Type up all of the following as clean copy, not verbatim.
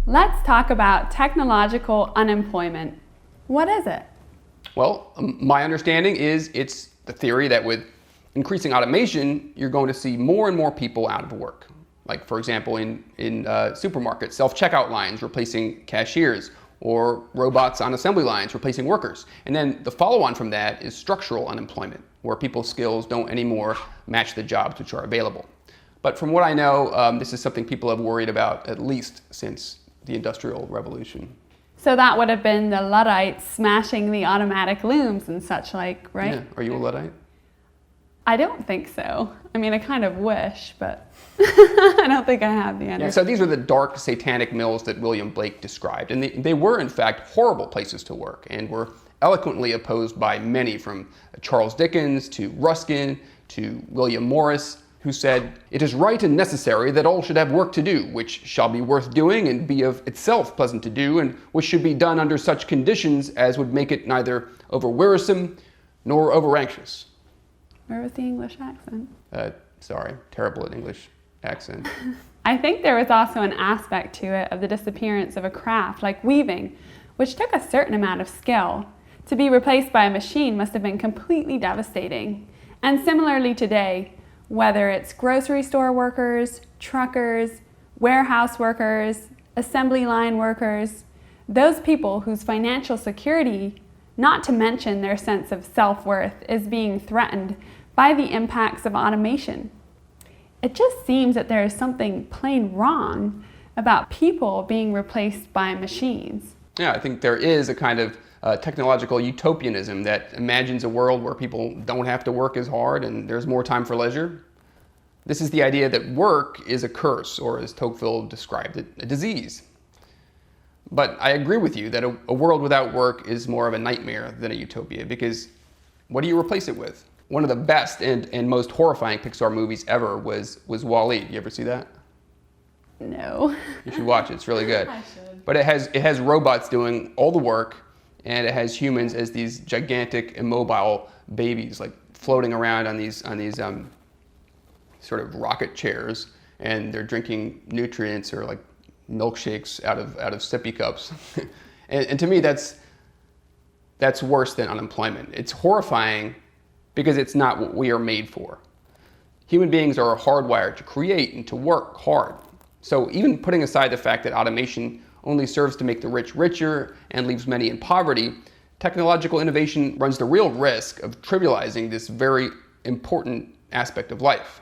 Let's talk about technological unemployment. What is it? Well, my understanding is it's the theory that with increasing automation, you're going to see more and more people out of work. Like, for example, in supermarkets, self-checkout lines replacing cashiers, or robots on assembly lines replacing workers. And then the follow-on from that is structural unemployment, where people's skills don't anymore match the jobs which are available. But from what I know, this is something people have worried about at least since the Industrial Revolution. So that would have been the Luddites smashing the automatic looms and such like, right? Yeah. Are you a Luddite? I don't think so. I mean, I kind of wish, but I don't think I have the energy. Yeah, so these are the dark satanic mills that William Blake described. And they were, in fact, horrible places to work and were eloquently opposed by many, from Charles Dickens to Ruskin to William Morris, who said, "It is right and necessary that all should have work to do, which shall be worth doing and be of itself pleasant to do, and which should be done under such conditions as would make it neither over wearisome nor over anxious." Where was the English accent? Sorry, terrible at English accent. I think there was also an aspect to it of the disappearance of a craft like weaving, which took a certain amount of skill. To be replaced by a machine must have been completely devastating. And similarly today, whether it's grocery store workers, truckers, warehouse workers, assembly line workers, those people whose financial security, not to mention their sense of self-worth, is being threatened by the impacts of automation. It just seems that there is something plain wrong about people being replaced by machines. Yeah, I think there is a kind of technological utopianism that imagines a world where people don't have to work as hard and there's more time for leisure. This is the idea that work is a curse, or as Tocqueville described it, a disease. But I agree with you that a world without work is more of a nightmare than a utopia, because what do you replace it with? One of the best and most horrifying Pixar movies ever was WALL-E. You ever see that? No. You should watch it. It's really good. I should. But it has robots doing all the work, and it has humans as these gigantic immobile babies, like floating around on these sort of rocket chairs, and they're drinking nutrients or like milkshakes out of sippy cups. and to me, that's worse than unemployment. It's horrifying because it's not what we are made for. Human beings are hardwired to create and to work hard. So even putting aside the fact that automation only serves to make the rich richer and leaves many in poverty, technological innovation runs the real risk of trivializing this very important aspect of life.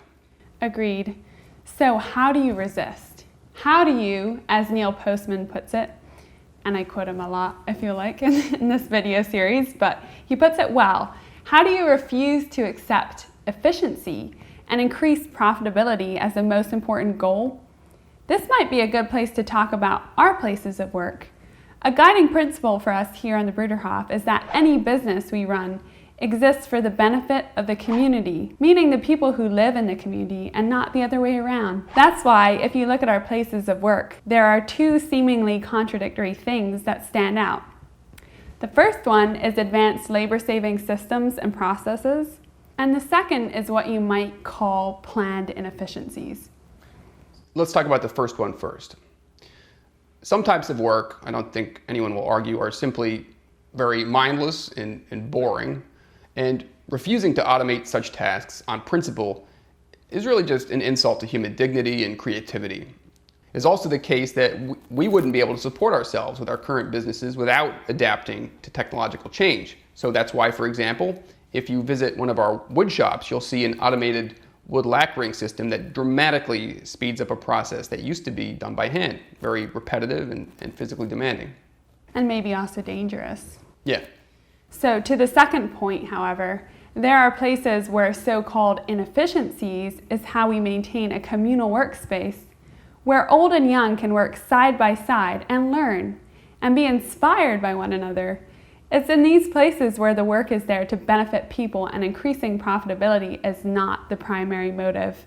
Agreed. So how do you resist? How do you, as Neil Postman puts it, and I quote him a lot, I feel like, in this video series, but he puts it well, how do you refuse to accept efficiency and increase profitability as the most important goal? This might be a good place to talk about our places of work. A guiding principle for us here on the Bruderhof is that any business we run exists for the benefit of the community, meaning the people who live in the community and not the other way around. That's why, if you look at our places of work, there are two seemingly contradictory things that stand out. The first one is advanced labor-saving systems and processes, and the second is what you might call planned inefficiencies. Let's talk about the first one first. Some types of work, I don't think anyone will argue, are simply very mindless and boring. And refusing to automate such tasks on principle is really just an insult to human dignity and creativity. It's also the case that we wouldn't be able to support ourselves with our current businesses without adapting to technological change. So that's why, for example, if you visit one of our wood shops, you'll see an automated wood lacquering system that dramatically speeds up a process that used to be done by hand, very repetitive and physically demanding. And maybe also dangerous. Yeah. So to the second point, however, there are places where so-called inefficiencies is how we maintain a communal workspace where old and young can work side by side and learn and be inspired by one another. It's in these places where the work is there to benefit people and increasing profitability is not the primary motive.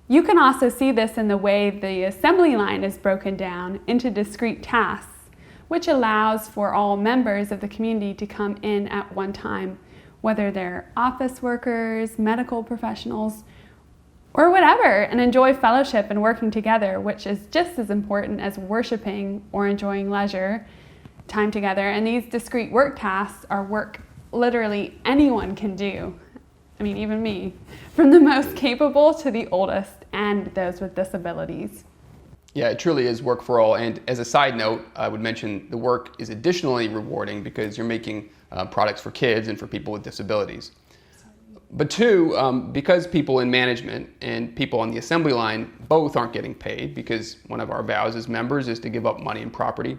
You can also see this in the way the assembly line is broken down into discrete tasks, which allows for all members of the community to come in at one time, whether they're office workers, medical professionals, or whatever, and enjoy fellowship and working together, which is just as important as worshiping or enjoying leisure time together. And these discrete work tasks are work literally anyone can do. I mean, even me, from the most capable to the oldest and those with disabilities. Yeah, it truly is work for all. And as a side note, I would mention the work is additionally rewarding because you're making products for kids and for people with disabilities. But two, because people in management and people on the assembly line both aren't getting paid, because one of our vows as members is to give up money and property,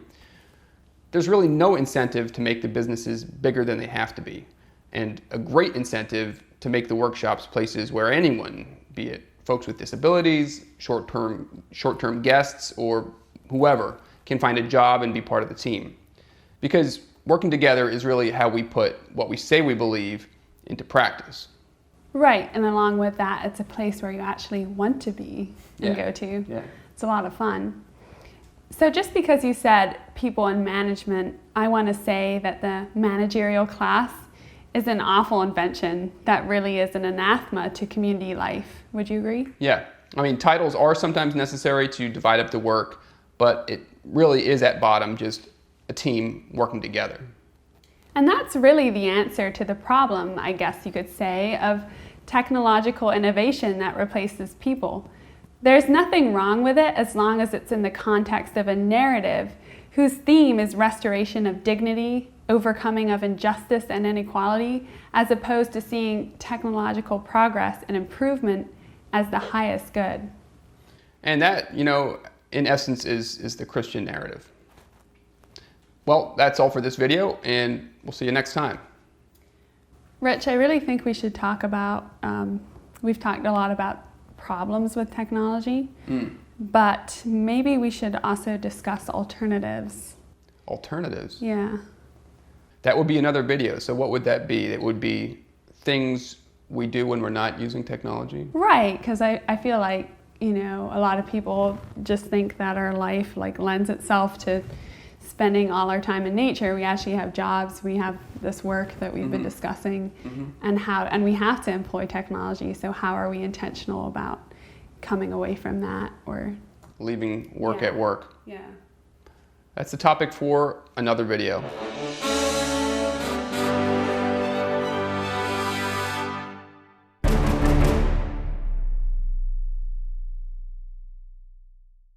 there's really no incentive to make the businesses bigger than they have to be, and a great incentive to make the workshops places where anyone, be it folks with disabilities, short-term guests, or whoever, can find a job and be part of the team. Because working together is really how we put what we say we believe into practice. Right, and along with that, it's a place where you actually want to be and go to. Yeah. It's a lot of fun. So just because you said people in management, I want to say that the managerial class is an awful invention that really is an anathema to community life. Would you agree? Yeah. I mean, titles are sometimes necessary to divide up the work, but it really is at bottom just a team working together. And that's really the answer to the problem, I guess you could say, of technological innovation that replaces people. There's nothing wrong with it as long as it's in the context of a narrative whose theme is restoration of dignity, overcoming of injustice and inequality, as opposed to seeing technological progress and improvement as the highest good. And that, in essence, is the Christian narrative. Well, that's all for this video, and we'll see you next time. Rich, I really think we should talk about, we've talked a lot about problems with technology, but maybe we should also discuss alternatives. Alternatives? Yeah. That would be another video. So what would that be? It would be things we do when we're not using technology? Right, because I feel like, a lot of people just think that our life lends itself to spending all our time in nature. We actually have jobs, we have this work that we've been discussing, and we have to employ technology. So how are we intentional about coming away from that or leaving work at work? Yeah. That's the topic for another video.